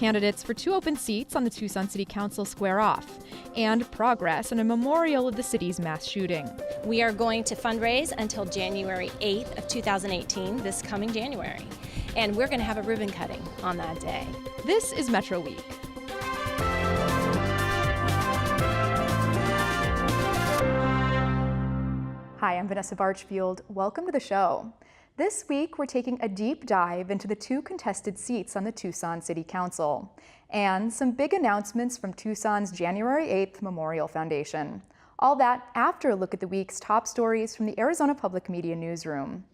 Candidates for 2 open seats on the Tucson City Council square off, and progress on a memorial of the city's mass shooting. We are going to fundraise until January 8th of 2018, this coming January, and we're going to have a ribbon cutting on that day. This is Metro Week. Hi, I'm Vanessa Barchfield. Welcome to the show. This week, we're taking a deep dive into the 2 contested seats on the Tucson City Council and some big announcements from Tucson's January 8th Memorial Foundation. All that after a look at the week's top stories from the Arizona Public Media Newsroom.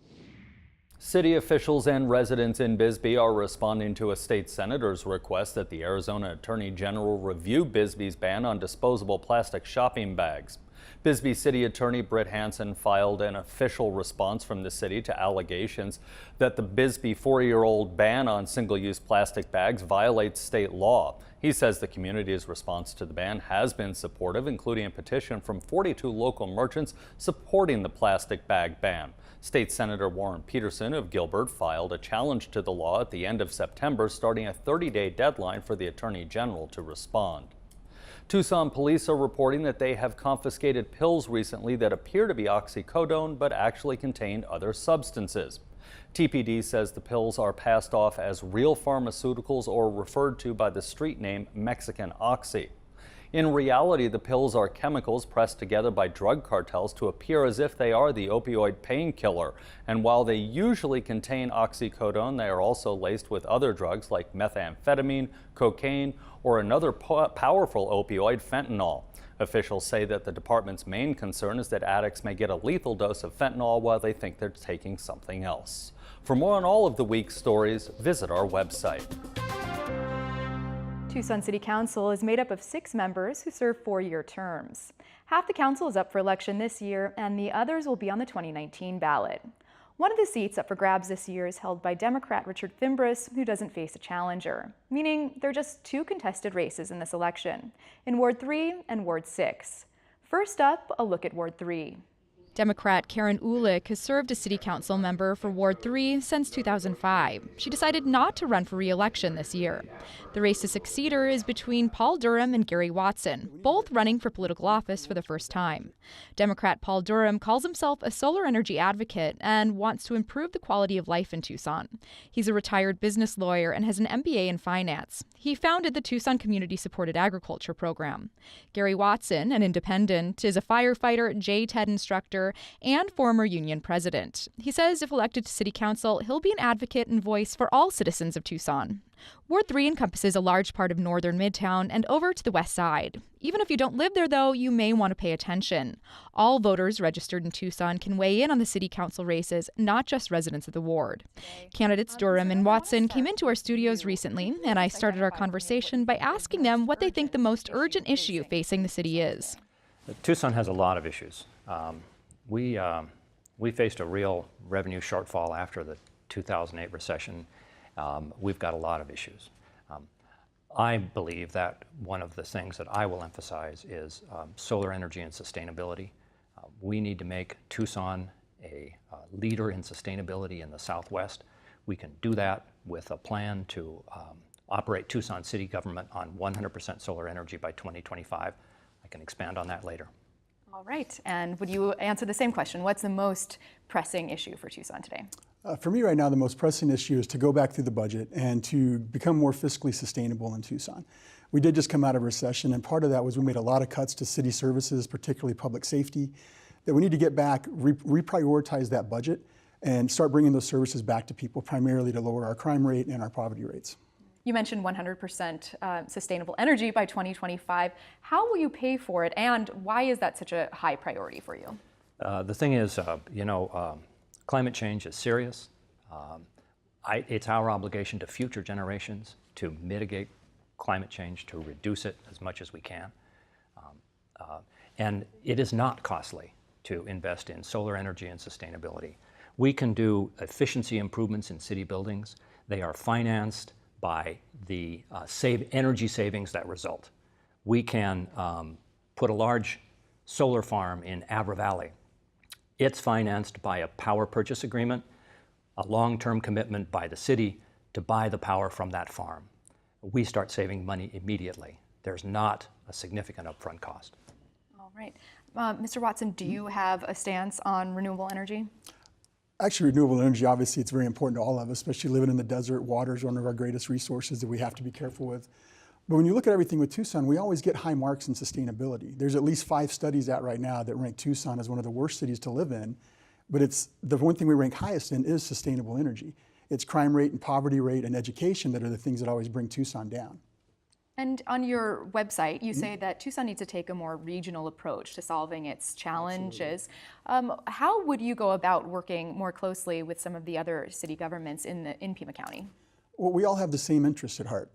City officials and residents in Bisbee are responding to a state senator's request that the Arizona Attorney General review Bisbee's ban on disposable plastic shopping bags. Bisbee City Attorney Britt Hansen filed an official response from the city to allegations that the Bisbee 4-year-old ban on single-use plastic bags violates state law. He says the community's response to the ban has been supportive, including a petition from 42 local merchants supporting the plastic bag ban. State Senator Warren Peterson of Gilbert filed a challenge to the law at the end of September, starting a 30-day deadline for the Attorney General to respond. Tucson police are reporting that they have confiscated pills recently that appear to be oxycodone but actually contain other substances. TPD says the pills are passed off as real pharmaceuticals or referred to by the street name Mexican Oxy. In reality, the pills are chemicals pressed together by drug cartels to appear as if they are the opioid painkiller. And while they usually contain oxycodone, they are also laced with other drugs like methamphetamine, cocaine, or another powerful opioid, fentanyl. Officials say that the department's main concern is that addicts may get a lethal dose of fentanyl while they think they're taking something else. For more on all of the week's stories, visit our website. Tucson City Council is made up of 6 members who serve 4-year terms. Half the council is up for election this year, and the others will be on the 2019 ballot. One of the seats up for grabs this year is held by Democrat Richard Fimbres, who doesn't face a challenger, meaning there are just 2 contested races in this election, in Ward 3 and Ward 6. First up, a look at Ward 3. Democrat Karen Ulick has served as city council member for Ward 3 since 2005. She decided not to run for re-election this year. The race to succeed her is between Paul Durham and Gary Watson, both running for political office for the first time. Democrat Paul Durham calls himself a solar energy advocate and wants to improve the quality of life in Tucson. He's a retired business lawyer and has an MBA in finance. He founded the Tucson Community Supported Agriculture Program. Gary Watson, an independent, is a firefighter, JTED instructor, and former union president. He says if elected to city council, he'll be an advocate and voice for all citizens of Tucson. Ward 3 encompasses a large part of northern Midtown and over to the west side. Even if you don't live there, though, you may want to pay attention. All voters registered in Tucson can weigh in on the city council races, not just residents of the ward. Candidates Durham and Watson came into our studios recently, and I started our conversation by asking them what they think the most urgent issue facing the city is. Tucson has a lot of issues. We faced a real revenue shortfall after the 2008 recession. We've got a lot of issues. I believe that one of the things that I will emphasize is solar energy and sustainability. We need to make Tucson a leader in sustainability in the Southwest. We can do that with a plan to operate Tucson city government on 100% solar energy by 2025. I can expand on that later. All right, and would you answer the same question? What's the most pressing issue for Tucson today? For me right now, the most pressing issue is to go back through the budget and to become more fiscally sustainable in Tucson. We did just come out of a recession, and part of that was we made a lot of cuts to city services, particularly public safety, that we need to get back, reprioritize that budget, and start bringing those services back to people, primarily to lower our crime rate and our poverty rates. You mentioned 100% sustainable energy by 2025. How will you pay for it, and why is that such a high priority for you? The thing is, climate change is serious. It's our obligation to future generations to mitigate climate change, to reduce it as much as we can. And it is not costly to invest in solar energy and sustainability. We can do efficiency improvements in city buildings. They are financed by the energy savings that result. We can put a large solar farm in Avra Valley. It's financed by a power purchase agreement, a long-term commitment by the city to buy the power from that farm. we start saving money immediately. There's not a significant upfront cost. All right. Mr. Watson, do you have a stance on renewable energy? Actually, renewable energy, obviously, it's very important to all of us, especially living in the desert. Water is one of our greatest resources that we have to be careful with. But when you look at everything with Tucson, we always get high marks in sustainability. There's at least 5 studies out right now that rank Tucson as one of the worst cities to live in. But it's the one thing we rank highest in is sustainable energy. It's crime rate and poverty rate and education that are the things that always bring Tucson down. And on your website, you say that Tucson needs to take a more regional approach to solving its challenges. How would you go about working more closely with some of the other city governments in Pima County? Well, we all have the same interests at heart.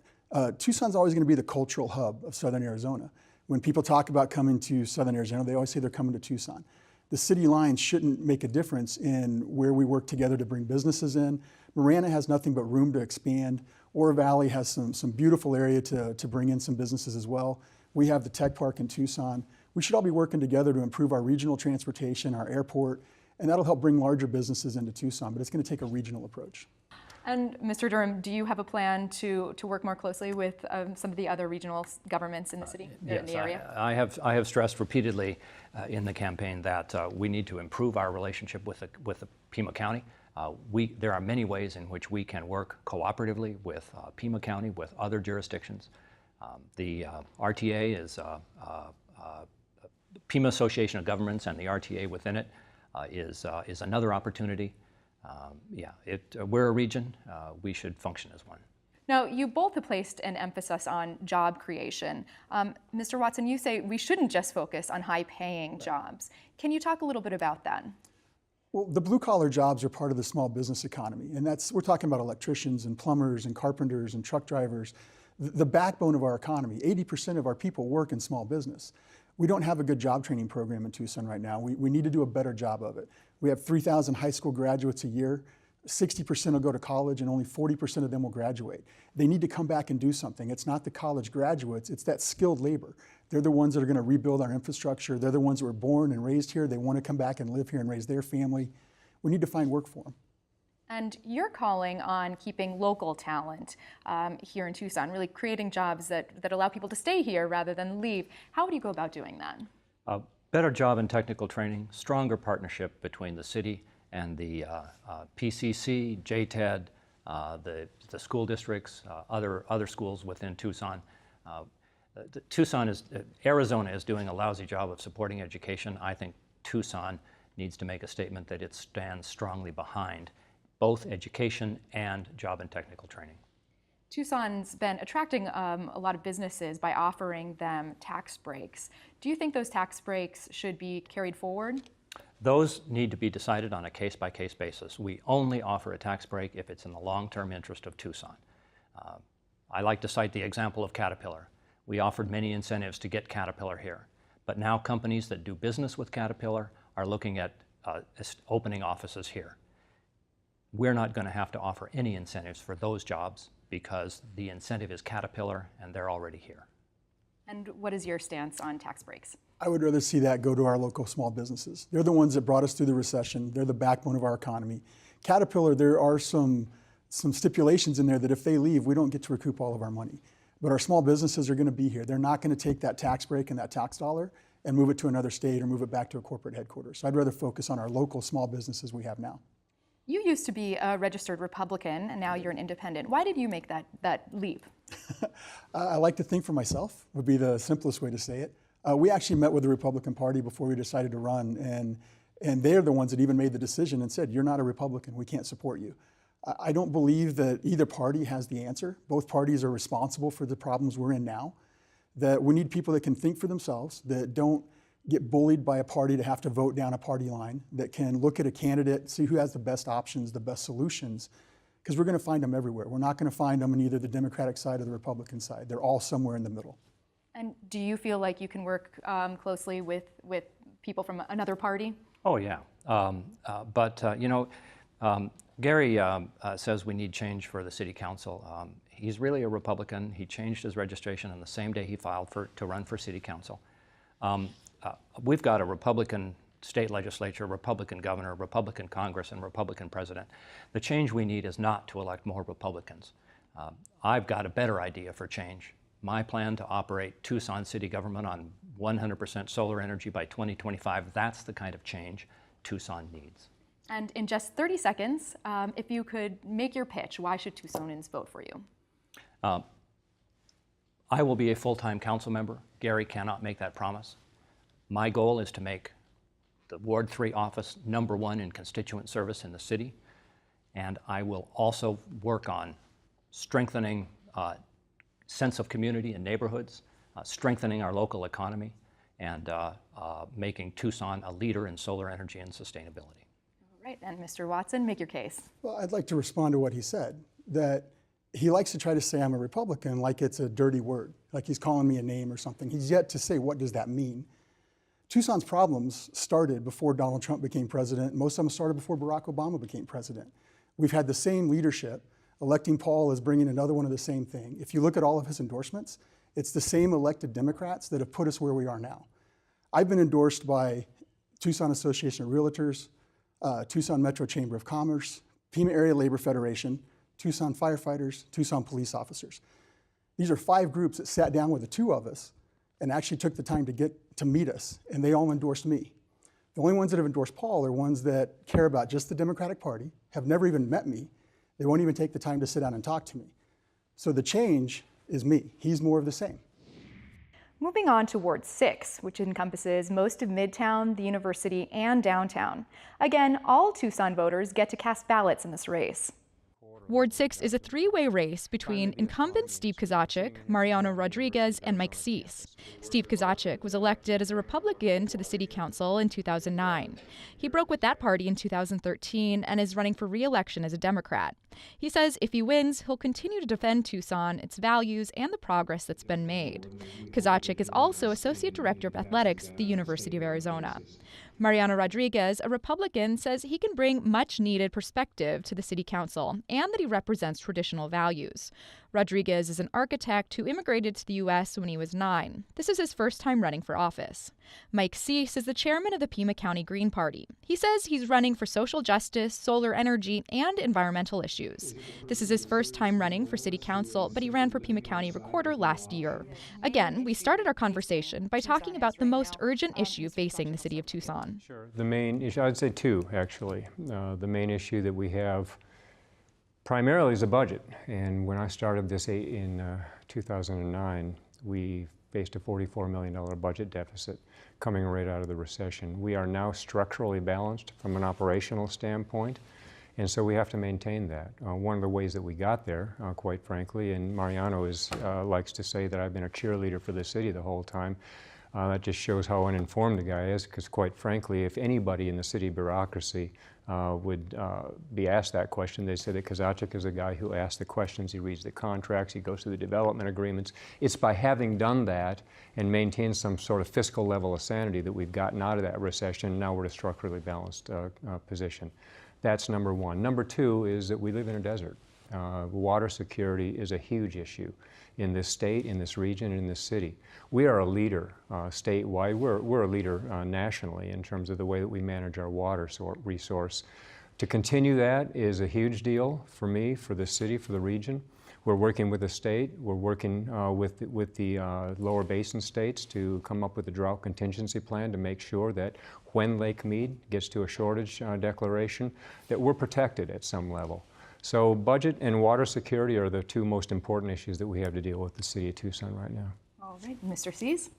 Tucson's always going to be the cultural hub of Southern Arizona. When people talk about coming to Southern Arizona, they always say they're coming to Tucson. The city lines shouldn't make a difference in where we work together to bring businesses in. Mariano has nothing but room to expand. Oro Valley has some beautiful area to bring in some businesses as well. We have the tech park in Tucson. We should all be working together to improve our regional transportation, our airport, and that'll help bring larger businesses into Tucson, but it's going to take a regional approach. And Mr. Durham, do you have a plan to work more closely with some of the other regional governments in the city, in the area? I have stressed repeatedly in the campaign that we need to improve our relationship with the Pima County. There are many ways in which we can work cooperatively with Pima County, with other jurisdictions. The RTA is Pima Association of Governments, and the RTA within it is another opportunity. We're a region. We should function as one. Now, you both have placed an emphasis on job creation. Mr. Watson, you say we shouldn't just focus on high-paying jobs. Can you talk a little bit about that? Well, the blue-collar jobs are part of the small business economy, and we're talking about electricians and plumbers and carpenters and truck drivers. The backbone of our economy, 80% of our people work in small business. We don't have a good job training program in Tucson right now. We need to do a better job of it. We have 3,000 high school graduates a year. 60% will go to college and only 40% of them will graduate. They need to come back and do something. It's not the college graduates, it's that skilled labor. They're the ones that are going to rebuild our infrastructure. They're the ones that were born and raised here. They want to come back and live here and raise their family. We need to find work for them. And you're calling on keeping local talent here in Tucson, really creating jobs that allow people to stay here rather than leave. How would you go about doing that? Better job and technical training, stronger partnership between the city and the PCC, JTED, the school districts, other schools within Tucson. Arizona is doing a lousy job of supporting education. I think Tucson needs to make a statement that it stands strongly behind both education and job and technical training. Tucson's been attracting a lot of businesses by offering them tax breaks. Do you think those tax breaks should be carried forward? Those need to be decided on a case-by-case basis. We only offer a tax break if it's in the long-term interest of Tucson. I like to cite the example of Caterpillar. We offered many incentives to get Caterpillar here, but now companies that do business with Caterpillar are looking at opening offices here. We're not going to have to offer any incentives for those jobs because the incentive is Caterpillar and they're already here. And what is your stance on tax breaks? I would rather see that go to our local small businesses. They're the ones that brought us through the recession. They're the backbone of our economy. Caterpillar, there are some stipulations in there that if they leave, we don't get to recoup all of our money. But our small businesses are going to be here. They're not going to take that tax break and that tax dollar and move it to another state or move it back to a corporate headquarters. So I'd rather focus on our local small businesses we have now. You used to be a registered Republican, and now you're an independent. Why did you make that leap? I like to think for myself, would be the simplest way to say it. We actually met with the Republican Party before we decided to run, and they're the ones that even made the decision and said, you're not a Republican, we can't support you. I don't believe that either party has the answer. Both parties are responsible for the problems we're in now, that we need people that can think for themselves, that don't get bullied by a party to have to vote down a party line, that can look at a candidate, see who has the best options, the best solutions, because we're going to find them everywhere. We're not going to find them in either the Democratic side or the Republican side. They're all somewhere in the middle. And do you feel like you can work closely with people from another party? Oh, yeah. Gary says we need change for the city council. He's really a Republican. He changed his registration on the same day he filed to run for city council. We've got a Republican state legislature, Republican governor, Republican Congress, and Republican president. The change we need is not to elect more Republicans. I've got a better idea for change. My plan to operate Tucson city government on 100% solar energy by 2025, that's the kind of change Tucson needs. And in just 30 seconds, if you could make your pitch, why should Tucsonans vote for you? I will be a full-time council member. Gary cannot make that promise. My goal is to make the Ward 3 office #1 in constituent service in the city, and I will also work on strengthening sense of community in neighborhoods, strengthening our local economy, and making Tucson a leader in solar energy and sustainability. All right, and Mr. Watson, make your case. Well, I'd like to respond to what he said, that he likes to try to say I'm a Republican like it's a dirty word, like he's calling me a name or something. He's yet to say what does that mean. Tucson's problems started before Donald Trump became president. Most of them started before Barack Obama became president. We've had the same leadership. Electing Paul is bringing another one of the same thing. If you look at all of his endorsements, it's the same elected Democrats that have put us where we are now. I've been endorsed by Tucson Association of Realtors, Tucson Metro Chamber of Commerce, Pima Area Labor Federation, Tucson firefighters, Tucson police officers. These are 5 groups that sat down with the 2 of us and actually took the time to meet us, and they all endorsed me. The only ones that have endorsed Paul are ones that care about just the Democratic Party, have never even met me. They won't even take the time to sit down and talk to me. So the change is me. He's more of the same. Moving on to Ward 6, which encompasses most of Midtown, the University, and downtown. Again, all Tucson voters get to cast ballots in this race. Ward 6 is a 3-way race between incumbent Steve Kozachik, Mariano Rodriguez, and Mike Cease. Steve Kozachik was elected as a Republican to the city council in 2009. He broke with that party in 2013 and is running for re-election as a Democrat. He says if he wins, he'll continue to defend Tucson, its values, and the progress that's been made. Kozachik is also Associate Director of Athletics at the University of Arizona. Mariano Rodriguez, a Republican, says he can bring much-needed perspective to the city council and that he represents traditional values. Rodriguez is an architect who immigrated to the U.S. when he was 9. This is his first time running for office. Mike Cease is the chairman of the Pima County Green Party. He says he's running for social justice, solar energy, and environmental issues. This is his first time running for city council, but he ran for Pima County Recorder last year. Again, we started our conversation by talking about the most urgent issue facing the city of Tucson. Sure. The main issue, I'd say 2, actually. The main issue that we have primarily is the budget. And when I started this in 2009, we faced a $44 million budget deficit coming right out of the recession. We are now structurally balanced from an operational standpoint, and so we have to maintain that. One of the ways that we got there, quite frankly, and Mariano likes to say that I've been a cheerleader for the city the whole time. That just shows how uninformed the guy is, because quite frankly, if anybody in the city bureaucracy would be asked that question, they'd say that Kozachik is a guy who asks the questions, he reads the contracts, he goes through the development agreements. It's by having done that and maintained some sort of fiscal level of sanity that we've gotten out of that recession. Now we're at a structurally balanced position. That's number 1. Number 2 is that we live in a desert. Water security is a huge issue in this state, in this region, and in this city. We are a leader statewide. We're a leader nationally in terms of the way that we manage our water resource. To continue that is a huge deal for me, for the city, for the region. We're working with the state. We're working with the lower basin states to come up with a drought contingency plan to make sure that when Lake Mead gets to a shortage declaration, that we're protected at some level. So budget and water security are the 2 most important issues that we have to deal with the city of Tucson right now. All right, Mr. Cease?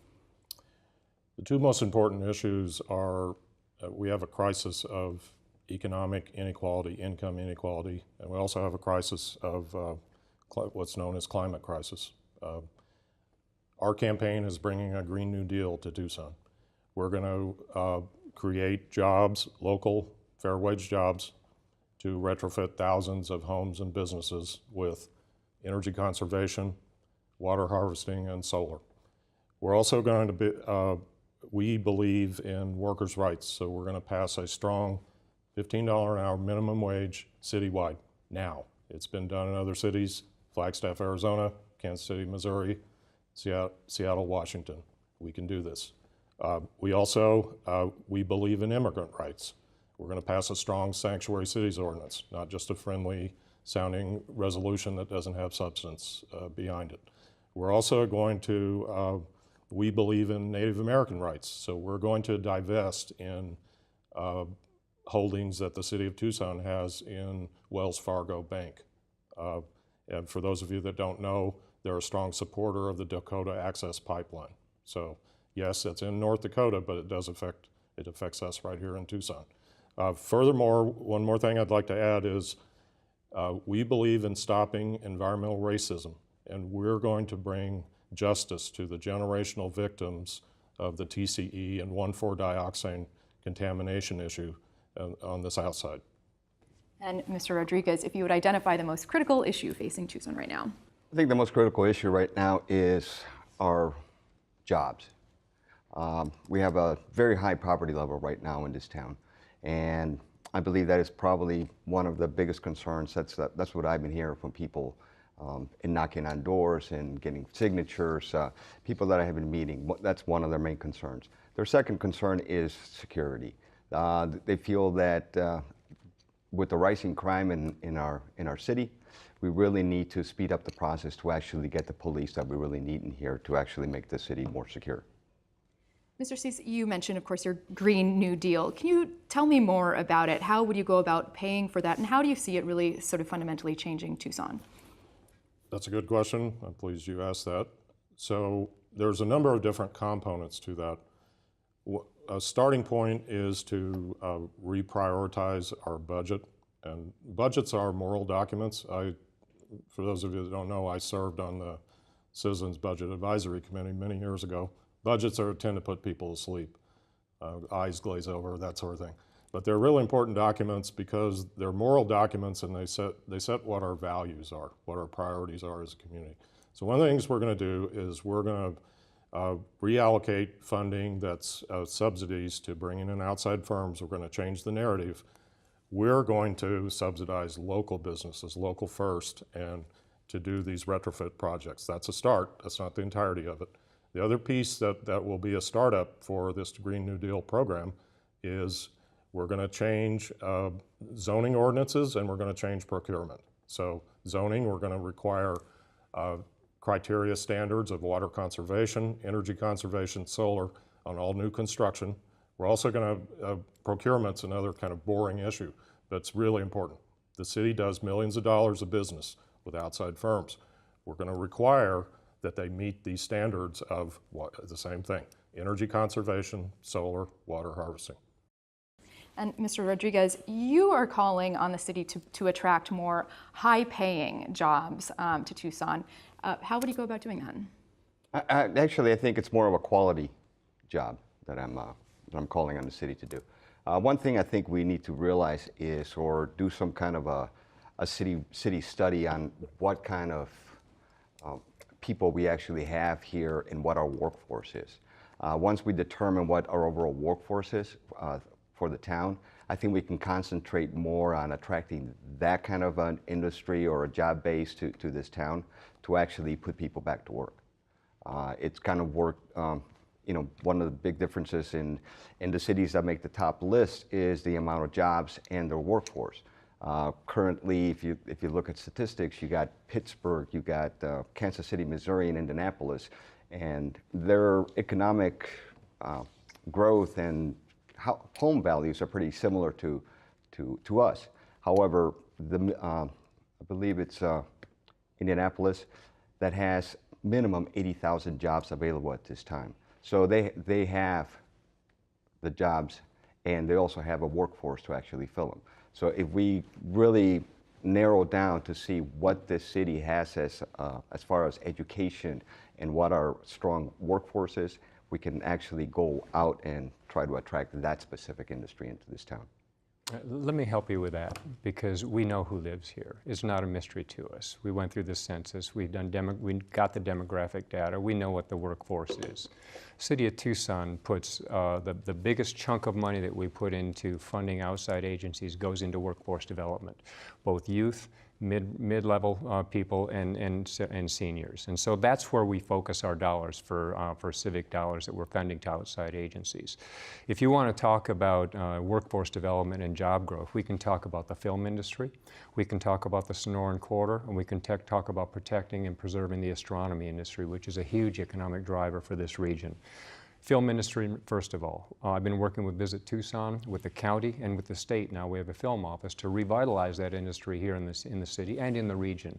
The 2 most important issues are we have a crisis of economic inequality, income inequality, and we also have a crisis of what's known as climate crisis. Our campaign is bringing a Green New Deal to Tucson. We're going to create jobs, local fair wage jobs, to retrofit thousands of homes and businesses with energy conservation, water harvesting, and solar. We're also going to be, we believe in workers' rights, so we're going to pass a strong $15 an hour minimum wage citywide now. It's been done in other cities, Flagstaff, Arizona, Kansas City, Missouri, Seattle, Washington. We can do this. We also, we believe in immigrant rights. We're going to pass a strong sanctuary cities ordinance, not just a friendly sounding resolution that doesn't have substance behind it. We're also going to, we believe in Native American rights, so we're going to divest in holdings that the City of Tucson has in Wells Fargo Bank. And for those of you that don't know, they're a strong supporter of the Dakota Access Pipeline. So yes, it's in North Dakota, but it affects us right here in Tucson. Furthermore, one more thing I'd like to add is we believe in stopping environmental racism, and we're going to bring justice to the generational victims of the TCE and 1,4-dioxane contamination issue on the south side. And Mr. Rodriguez, if you would identify the most critical issue facing Tucson right now. I think the most critical issue right now is our jobs. We have a very high poverty level right now in this town, and I believe that is probably one of the biggest concerns. That's what I've been hearing from people in knocking on doors and getting signatures, people that I have been meeting. That's one of their main concerns. Their second concern is security. They feel that with the rising crime in our city, we really need to speed up the process to actually get the police that we really need in here to actually make the city more secure. Mr. Cease, you mentioned, of course, your Green New Deal. Can you tell me more about it? How would you go about paying for that, and how do you see it really sort of fundamentally changing Tucson? That's a good question. I'm pleased you asked that. So there's a number of different components to that. A starting point is to reprioritize our budget, and budgets are moral documents. For those of you that don't know, I served on the Citizens Budget Advisory Committee many years ago. Budgets tend to put people to sleep, eyes glaze over, that sort of thing. But they're really important documents because they're moral documents, and they set what our values are, what our priorities are as a community. So one of the things we're going to do is we're going to reallocate funding that's subsidies to bringing in outside firms. We're going to change the narrative. We're going to subsidize local businesses, local first, and to do these retrofit projects. That's a start. That's not the entirety of it. The other piece that will be a startup for this Green New Deal program is we're going to change zoning ordinances, and we're going to change procurement. So zoning, we're going to require criteria standards of water conservation, energy conservation, solar on all new construction. We're also going to, procurement's another kind of boring issue that's really important. The city does millions of dollars of business with outside firms. We're going to require that they meet these standards of the same thing: energy conservation, solar, water harvesting. And Mr. Rodriguez, you are calling on the city to attract more high-paying jobs to Tucson. How would you go about doing that? Actually, I think it's more of a quality job that I'm calling on the city to do. One thing I think we need to realize is, or do some kind of a city study on what kind of people we actually have here and what our workforce is. Once we determine what our overall workforce is for the town, I think we can concentrate more on attracting that kind of an industry or a job base to this town to actually put people back to work. It's kind of worked, one of the big differences in the cities that make the top list is the amount of jobs and their workforce. Currently, if you look at statistics, you got Pittsburgh, you got Kansas City, Missouri, and Indianapolis, and their economic growth and home values are pretty similar to us. However, I believe it's Indianapolis that has minimum 80,000 jobs available at this time. So they have the jobs, and they also have a workforce to actually fill them. So if we really narrow down to see what this city has as far as education and what our strong workforce is, we can actually go out and try to attract that specific industry into this town. Let me help you with that, because we know who lives here. It's not a mystery to us. We went through the census. We got the demographic data. We know what the workforce is. City of Tucson puts the biggest chunk of money that we put into funding outside agencies goes into workforce development, both youth, mid-level people, and seniors. And so that's where we focus our dollars for civic dollars that we're funding to outside agencies. If you want to talk about workforce development and job growth, we can talk about the film industry, we can talk about the Sonoran Corridor, and we can talk about protecting and preserving the astronomy industry, which is a huge economic driver for this region. Film industry, first of all. I've been working with Visit Tucson, with the county, and with the state. Now we have a film office to revitalize that industry here in the city and in the region.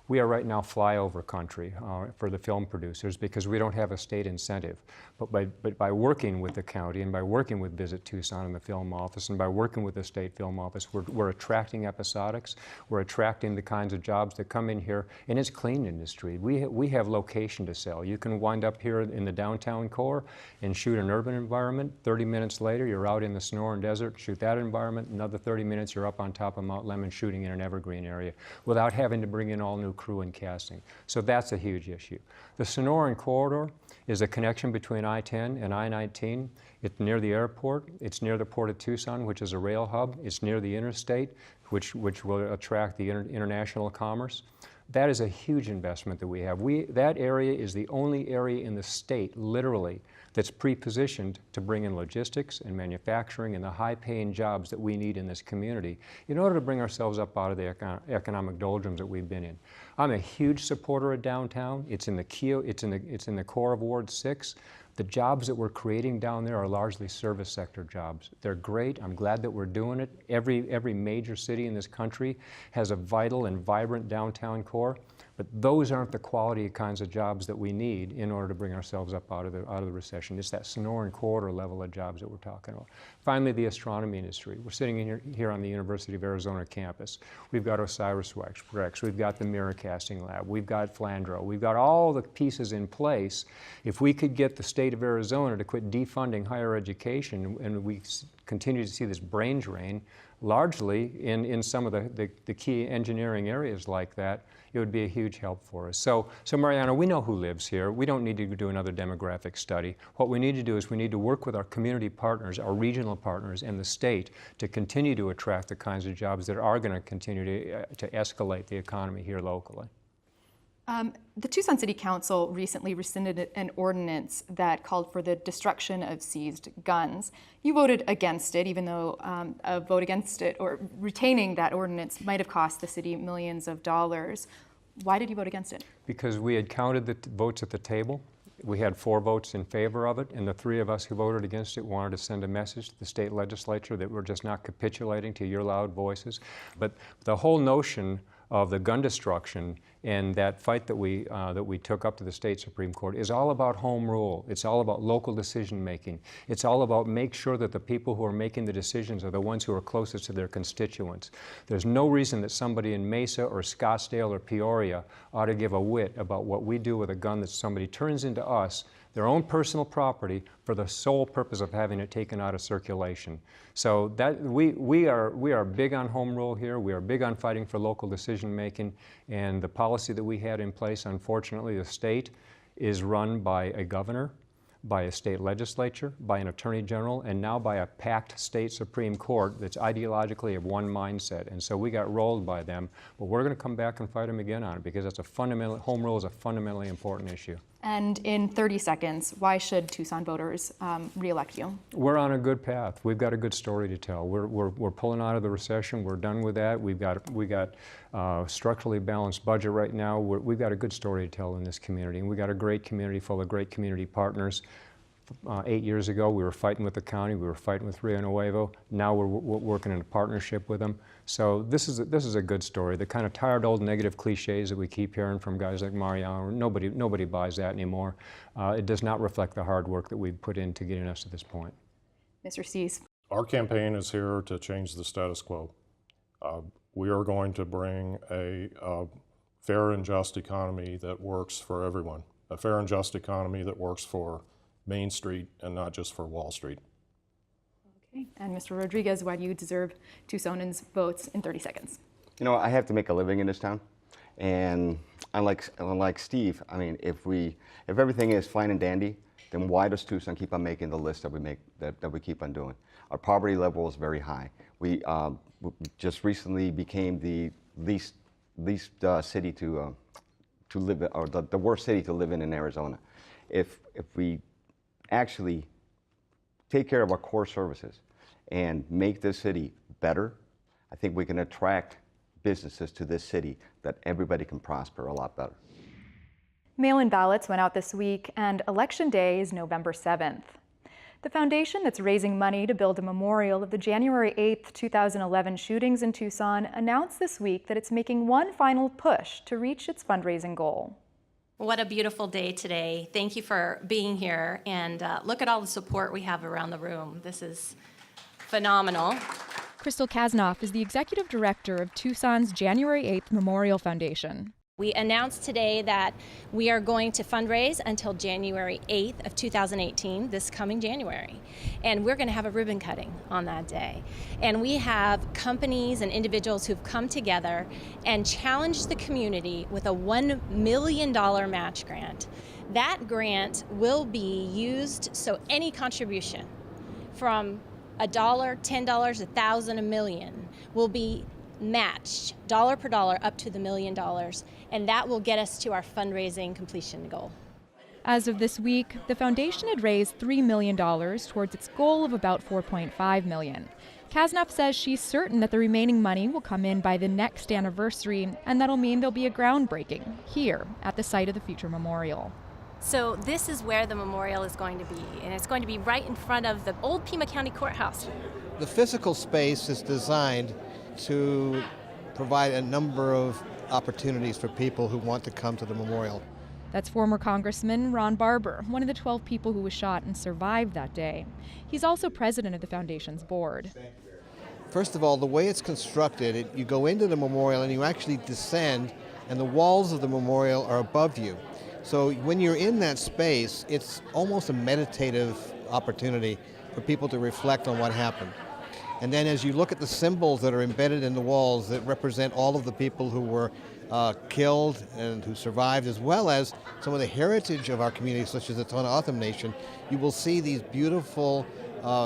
We are right now flyover country for the film producers because we don't have a state incentive. But by working with the county and by working with Visit Tucson and the film office and by working with the state film office, we're attracting episodics, we're attracting the kinds of jobs that come in here, and it's clean industry. We have location to sell. You can wind up here in the downtown core and shoot an urban environment. 30 minutes later, you're out in the Sonoran Desert, shoot that environment. Another 30 minutes, you're up on top of Mount Lemmon shooting in an evergreen area without having to bring in all new crew and casting. So that's a huge issue. The Sonoran Corridor is a connection between I-10 and I-19. It's near the airport. It's near the Port of Tucson, which is a rail hub. It's near the interstate, which will attract the international commerce. That is a huge investment that we have. That area is the only area in the state, literally, that's pre-positioned to bring in logistics and manufacturing and the high-paying jobs that we need in this community in order to bring ourselves up out of the economic doldrums that we've been in. I'm a huge supporter of downtown. It's in the core of Ward 6. The jobs that we're creating down there are largely service sector jobs. They're great. I'm glad that we're doing it. Every major city in this country has a vital and vibrant downtown core, but those aren't the quality kinds of jobs that we need in order to bring ourselves up out of the recession. It's that Sonoran Corridor level of jobs that we're talking about. Finally, the astronomy industry. We're sitting in here on the University of Arizona campus. We've got OSIRIS-REx, we've got the mirror casting lab, we've got Flandreau, we've got all the pieces in place. If we could get the state of Arizona to quit defunding higher education, and we continue to see this brain drain, largely in some of the key engineering areas like that, it would be a huge help for us. So Mariano, we know who lives here. We don't need to do another demographic study. What we need to do is we need to work with our community partners, our regional partners, and the state to continue to attract the kinds of jobs that are going to continue to escalate the economy here locally. The Tucson City Council recently rescinded an ordinance that called for the destruction of seized guns. You voted against it, even though a vote against it or retaining that ordinance might have cost the city millions of dollars. Why did you vote against it? Because we had counted the votes at the table. We had 4 votes in favor of it, and the 3 of us who voted against it wanted to send a message to the state legislature that we're just not capitulating to your loud voices. But the whole notion of the gun destruction and that fight that we took up to the state Supreme Court is all about home rule. It's all about local decision making. It's all about make sure that the people who are making the decisions are the ones who are closest to their constituents. There's no reason that somebody in Mesa or Scottsdale or Peoria ought to give a whit about what we do with a gun that somebody turns into us, their own personal property, for the sole purpose of having it taken out of circulation. So that we are big on home rule here. We are big on fighting for local decision making, and the policy that we had in place, unfortunately, the state is run by a governor, by a state legislature, by an attorney general, and now by a packed state Supreme Court that's ideologically of one mindset. And so we got rolled by them, but we're going to come back and fight them again on it because that's home rule is a fundamentally important issue. And in 30 seconds, why should Tucson voters re-elect you? We're on a good path. We've got a good story to tell. We're pulling out of the recession. We're done with that. We got structurally balanced budget right now. We've got a good story to tell in this community, and we got a great community full of great community partners. 8 years ago, we were fighting with the county. We were fighting with Rio Nuevo. Now we're working in a partnership with them. So this is a good story. The kind of tired old negative cliches that we keep hearing from guys like Mariano, nobody buys that anymore. It does not reflect the hard work that we've put into getting us to this point. Mr. Stees. Our campaign is here to change the status quo. We are going to bring a fair and just economy that works for everyone. A fair and just economy that works for Main Street and not just for Wall Street. Okay, and Mr. Rodriguez, why do you deserve Tucsonans' votes in 30 seconds? You know, I have to make a living in this town, and unlike Steve, I mean, if everything is fine and dandy, then why does Tucson keep on making the list that we keep on doing? Our poverty level is very high. We just recently became the least least city to live in, or the worst city to live in Arizona. If we actually take care of our core services and make this city better, I think we can attract businesses to this city that everybody can prosper a lot better. Mail-in ballots went out this week, and Election Day is November 7th. The foundation that's raising money to build a memorial of the January 8th, 2011 shootings in Tucson announced this week that it's making one final push to reach its fundraising goal. What a beautiful day today. Thank you for being here, and look at all the support we have around the room. This is phenomenal. Crystal Kasnoff is the executive director of Tucson's January 8th Memorial Foundation. We announced today that we are going to fundraise until January 8th of 2018, this coming January. And we're going to have a ribbon cutting on that day. And we have companies and individuals who've come together and challenged the community with a $1 million match grant. That grant will be used, so any contribution from $1, $10, $1,000, $1 million will be matched dollar per dollar up to the $1 million, and that will get us to our fundraising completion goal. As of this week, the foundation had raised $3 million towards its goal of about $4.5 million. Kasnoff says she's certain that the remaining money will come in by the next anniversary, and that'll mean there'll be a groundbreaking here at the site of the future memorial. So this is where the memorial is going to be, and it's going to be right in front of the old Pima County Courthouse. The physical space is designed to provide a number of opportunities for people who want to come to the memorial. That's former Congressman Ron Barber, one of the 12 people who was shot and survived that day. He's also president of the foundation's board. First of all, the way it's constructed, you go into the memorial and you actually descend, and the walls of the memorial are above you. So when you're in that space, it's almost a meditative opportunity for people to reflect on what happened. And then as you look at the symbols that are embedded in the walls that represent all of the people who were killed and who survived, as well as some of the heritage of our community, such as the Tohono O'odham Nation, you will see these beautiful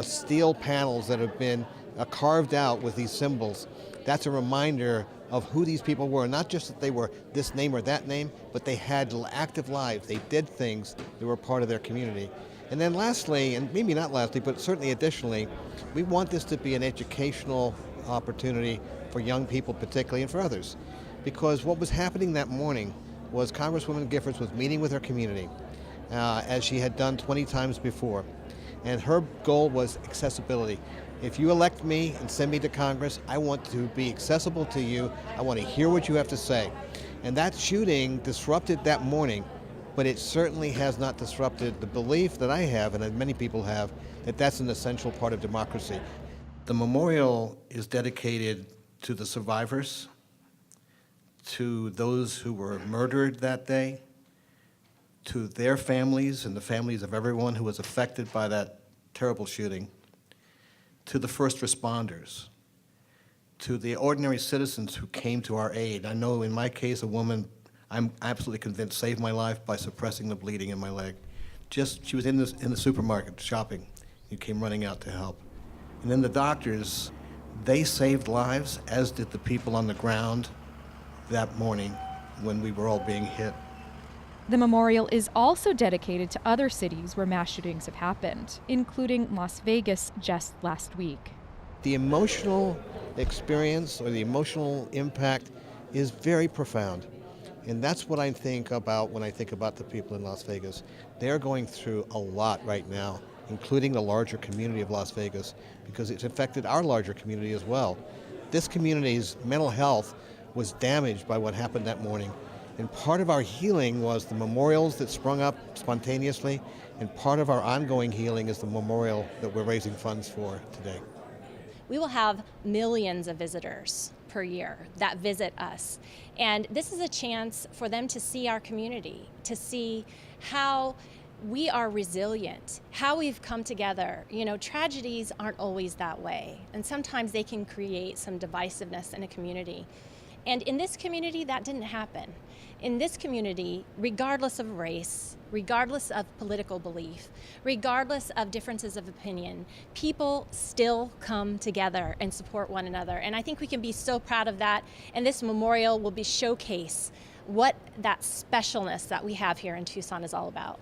steel panels that have been carved out with these symbols. That's a reminder of who these people were, not just that they were this name or that name, but they had active lives. They did things that were part of their community. And then lastly, and maybe not lastly, but certainly additionally, we want this to be an educational opportunity for young people particularly, and for others. Because what was happening that morning was Congresswoman Giffords was meeting with her community, as she had done 20 times before. And her goal was accessibility. If you elect me and send me to Congress, I want to be accessible to you. I want to hear what you have to say. And that shooting disrupted that morning, but it certainly has not disrupted the belief that I have, and that many people have, that that's an essential part of democracy. The memorial is dedicated to the survivors, to those who were murdered that day, to their families and the families of everyone who was affected by that terrible shooting, to the first responders, to the ordinary citizens who came to our aid. I know in my case, a woman, I'm absolutely convinced, saved my life by suppressing the bleeding in my leg. She was in the supermarket shopping. You came running out to help. And then the doctors, they saved lives, as did the people on the ground that morning when we were all being hit. The memorial is also dedicated to other cities where mass shootings have happened, including Las Vegas just last week. The emotional experience or the emotional impact is very profound. And that's what I think about when I think about the people in Las Vegas. They're going through a lot right now, including the larger community of Las Vegas, because it's affected our larger community as well. This community's mental health was damaged by what happened that morning. And part of our healing was the memorials that sprung up spontaneously, and part of our ongoing healing is the memorial that we're raising funds for today. We will have millions of visitors per year that visit us. And this is a chance for them to see our community, to see how we are resilient, how we've come together. You know, tragedies aren't always that way, and sometimes they can create some divisiveness in a community. And in this community, that didn't happen. in this community, regardless of race, regardless of political belief, regardless of differences of opinion, people still come together and support one another. And I think we can be so proud of that. And this memorial will be showcase what that specialness that we have here in Tucson is all about.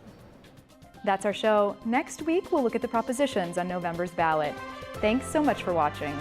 That's our show. Next week, we'll look at the propositions on November's ballot. Thanks so much for watching.